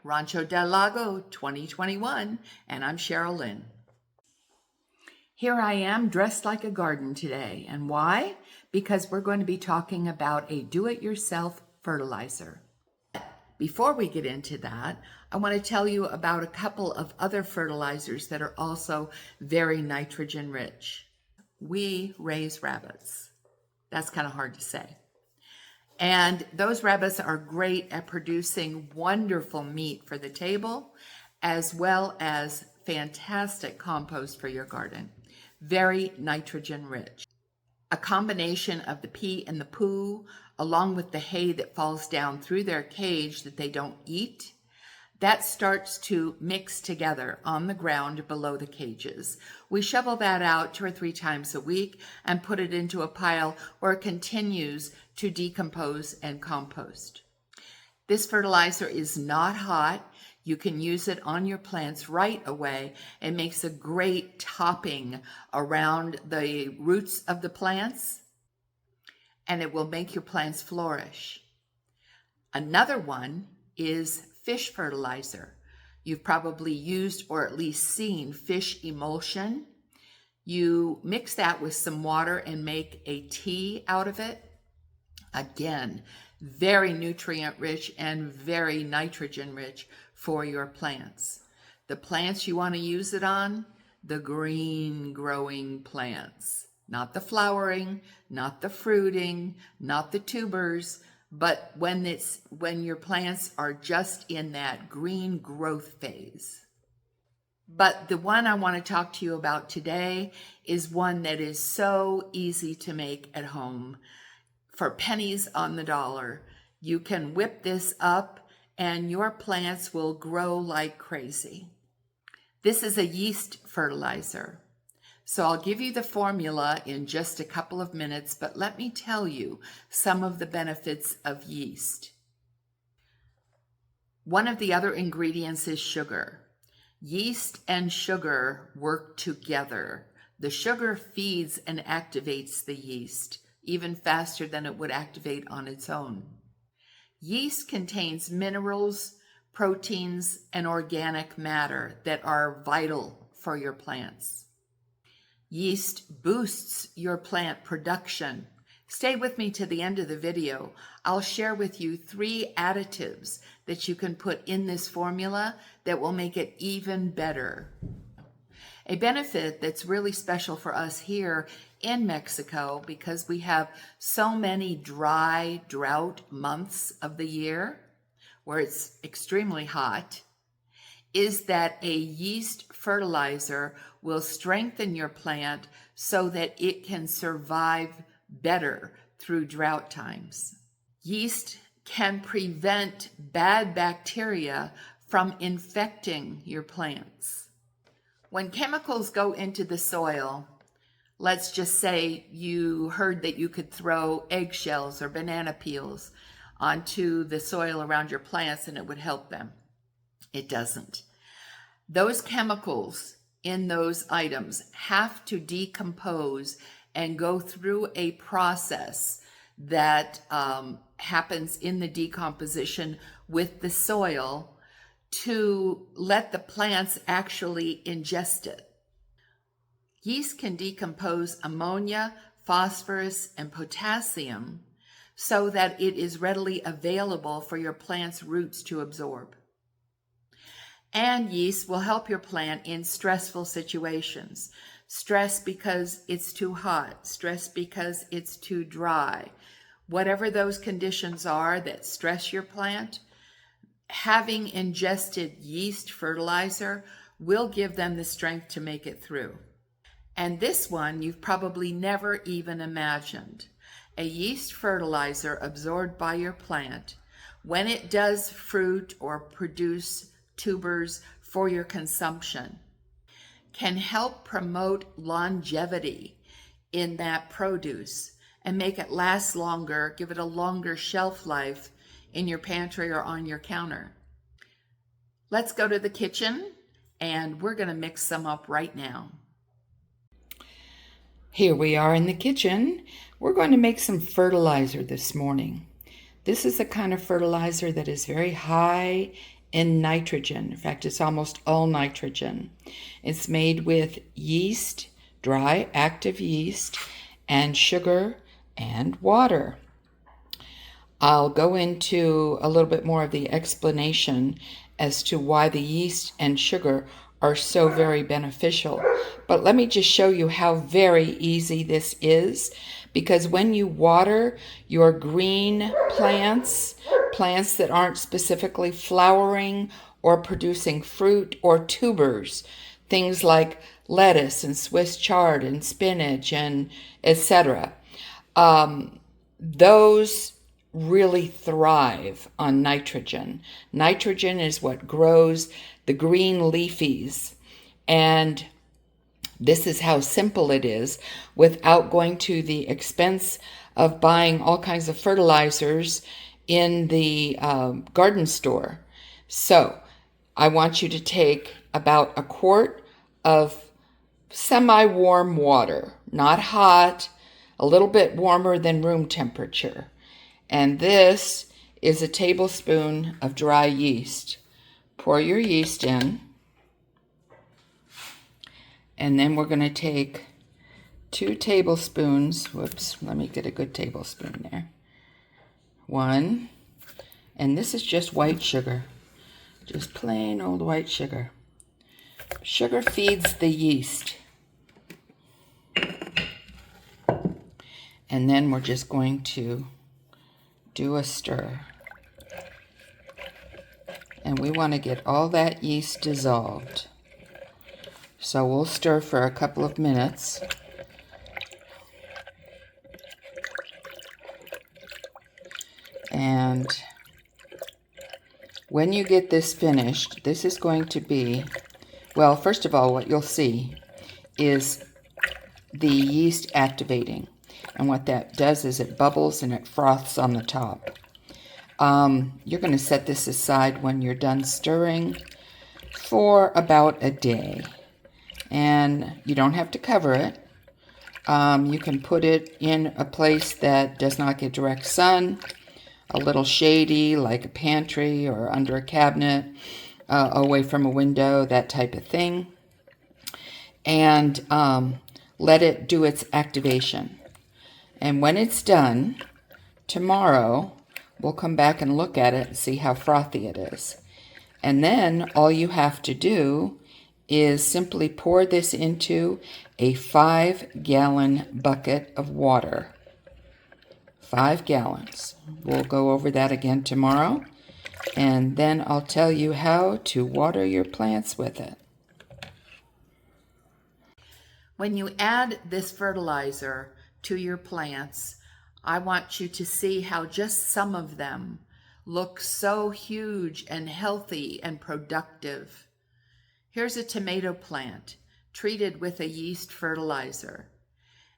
Rancho del Lago 2021, and I'm CheryLynn. Here I am dressed like a garden today, and why? Because we're going to be talking about a do-it-yourself fertilizer. Before we get into that, I want to tell you about a couple of other fertilizers that are also very nitrogen rich. We raise rabbits. That's kind of hard to say. And those rabbits are great at producing wonderful meat for the table, as well as fantastic compost for your garden. Very nitrogen rich. A combination of the pee and the poo, along with the hay that falls down through their cage that they don't eat, that starts to mix together on the ground below the cages. We shovel that out 2 or 3 times a week and put it into a pile where it continues to decompose and compost. This fertilizer is not hot. You can use it on your plants right away. It makes a great topping around the roots of the plants, and it will make your plants flourish. Another one is fish fertilizer. You've probably used or at least seen fish emulsion. You mix that with some water and make a tea out of it. Again, very nutrient rich and very nitrogen rich for your plants. The plants you want to use it on, the green growing plants, not the flowering, not the fruiting, not the tubers, but when your plants are just in that green growth phase. But the one I want to talk to you about today is one that is so easy to make at home. For pennies on the dollar, you can whip this up and your plants will grow like crazy. This is a yeast fertilizer. So I'll give you the formula in just a couple of minutes, but let me tell you some of the benefits of yeast. One of the other ingredients is sugar. Yeast and sugar work together. The sugar feeds and activates the yeast even faster than it would activate on its own. Yeast contains minerals, proteins, and organic matter that are vital for your plants. Yeast boosts your plant production. Stay with me to the end of the video. I'll share with you 3 additives that you can put in this formula that will make it even better. A benefit that's really special for us here in Mexico, because we have so many dry drought months of the year where it's extremely hot, is that a yeast fertilizer will strengthen your plant so that it can survive better through drought times. Yeast can prevent bad bacteria from infecting your plants. When chemicals go into the soil, let's just say you heard that you could throw eggshells or banana peels onto the soil around your plants and it would help them. It doesn't. Those chemicals in those items have to decompose and go through a process that happens in the decomposition with the soil to let the plants actually ingest it. Yeast can decompose ammonia, phosphorus, and potassium so that it is readily available for your plant's roots to absorb. And yeast will help your plant in stressful situations. Stress because it's too hot, stress because it's too dry. Whatever those conditions are that stress your plant, having ingested yeast fertilizer will give them the strength to make it through. And this one you've probably never even imagined. A yeast fertilizer absorbed by your plant, when it does fruit or produce tubers for your consumption, can help promote longevity in that produce and make it last longer, give it a longer shelf life in your pantry or on your counter. Let's go to the kitchen and we're going to mix some up right now. Here we are in the kitchen. We're going to make some fertilizer this morning. This is the kind of fertilizer that is very high in nitrogen. In fact, it's almost all nitrogen. It's made with yeast, dry active yeast, and sugar and water. I'll go into a little bit more of the explanation as to why the yeast and sugar are so very beneficial. But let me just show you how very easy this is, because when you water your green plants, plants that aren't specifically flowering or producing fruit or tubers, things like lettuce and Swiss chard and spinach and etc., those really thrive on nitrogen. Nitrogen is what grows the green leafies. And this is how simple it is without going to the expense of buying all kinds of fertilizers in the garden store. So I want you to take about a quart of semi-warm water, not hot, a little bit warmer than room temperature. And this is a tablespoon of dry yeast. Pour your yeast in. And then we're going to take 2 tablespoons. Whoops, let me get a good tablespoon there. 1. And this is just white sugar. Just plain old white sugar. Sugar feeds the yeast. And then we're just going to do a stir. And we want to get all that yeast dissolved. So we'll stir for a couple of minutes. And when you get this finished, this is going to be, well, first of all, what you'll see is the yeast activating. And what that does is it bubbles and it froths on the top. You're going to set this aside when you're done stirring for about a day. And you don't have to cover it. You can put it in a place that does not get direct sun, a little shady, like a pantry or under a cabinet, away from a window, that type of thing. And let it do its activation. And when it's done, tomorrow, we'll come back and look at it and see how frothy it is. And then all you have to do is simply pour this into a 5-gallon bucket of water. 5 gallons. We'll go over that again tomorrow. And then I'll tell you how to water your plants with it. When you add this fertilizer to your plants, I want you to see how just some of them look so huge and healthy and productive. Here's a tomato plant treated with a yeast fertilizer,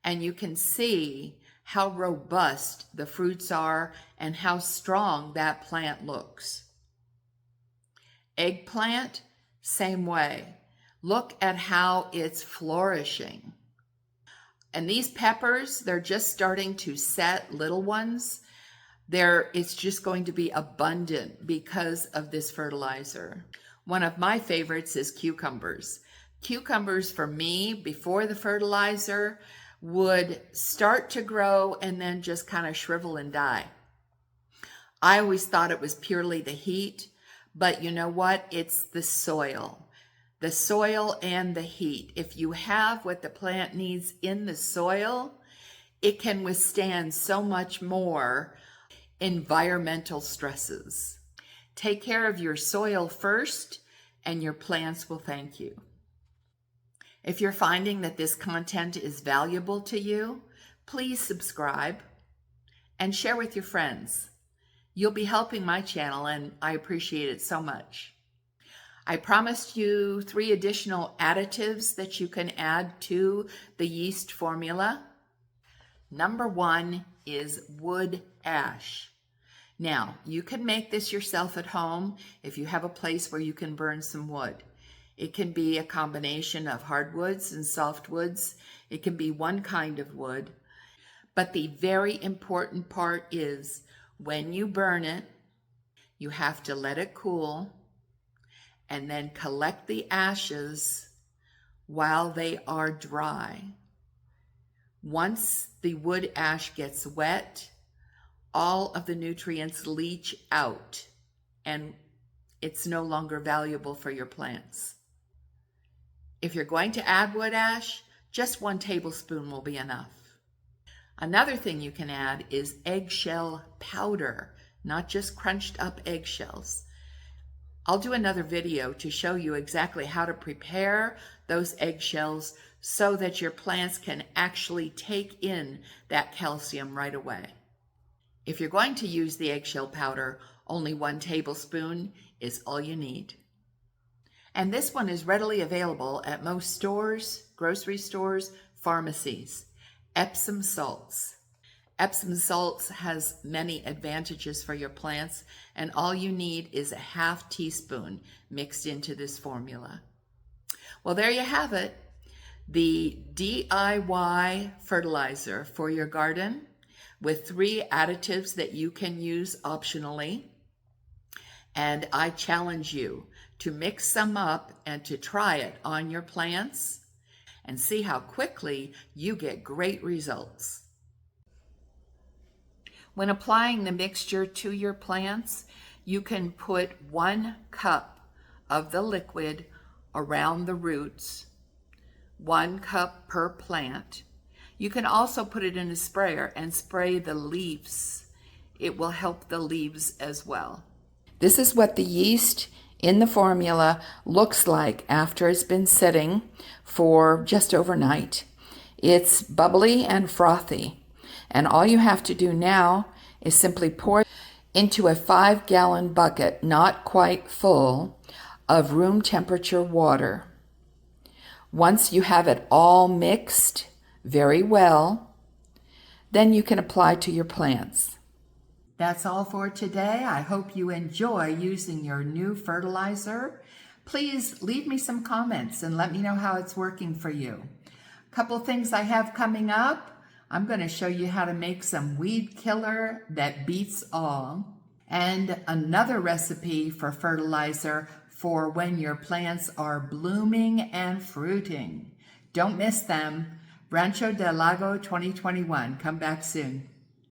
and you can see how robust the fruits are and how strong that plant looks. Eggplant, same way. Look at how it's flourishing. And these peppers, they're just starting to set, little ones. It's just going to be abundant because of this fertilizer. One of my favorites is cucumbers. Cucumbers for me, before the fertilizer, would start to grow and then just kind of shrivel and die. I always thought it was purely the heat, but you know what? It's the soil. The soil and the heat. If you have what the plant needs in the soil, it can withstand so much more environmental stresses. Take care of your soil first, and your plants will thank you. If you're finding that this content is valuable to you, please subscribe and share with your friends. You'll be helping my channel, and I appreciate it so much. I promised you 3 additional additives that you can add to the yeast formula. Number 1 is wood ash. Now, you can make this yourself at home if you have a place where you can burn some wood. It can be a combination of hardwoods and softwoods. It can be one kind of wood. But the very important part is when you burn it, you have to let it cool. and then collect the ashes while they are dry. Once the wood ash gets wet, all of the nutrients leach out and it's no longer valuable for your plants. If you're going to add wood ash, just 1 tablespoon will be enough. Another thing you can add is eggshell powder, not just crunched up eggshells. I'll do another video to show you exactly how to prepare those eggshells so that your plants can actually take in that calcium right away. If you're going to use the eggshell powder, only 1 tablespoon is all you need. And this one is readily available at most stores, grocery stores, pharmacies. Epsom salts. Epsom salts has many advantages for your plants, and all you need is a 1/2 teaspoon mixed into this formula. Well, there you have it. The DIY fertilizer for your garden with 3 additives that you can use optionally. And I challenge you to mix some up and to try it on your plants and see how quickly you get great results. When applying the mixture to your plants, you can put 1 cup of the liquid around the roots, 1 cup per plant. You can also put it in a sprayer and spray the leaves. It will help the leaves as well. This is what the yeast in the formula looks like after it's been sitting for just overnight. It's bubbly and frothy, and all you have to do now is simply pour into a 5-gallon bucket, not quite full, of room temperature water. Once you have it all mixed very well, then you can apply to your plants. That's all for today. I hope you enjoy using your new fertilizer. Please leave me some comments and let me know how it's working for you. A couple things I have coming up. I'm going to show you how to make some weed killer that beats all, and another recipe for fertilizer for when your plants are blooming and fruiting. Don't miss them. Rancho del Lago 2021. Come back soon.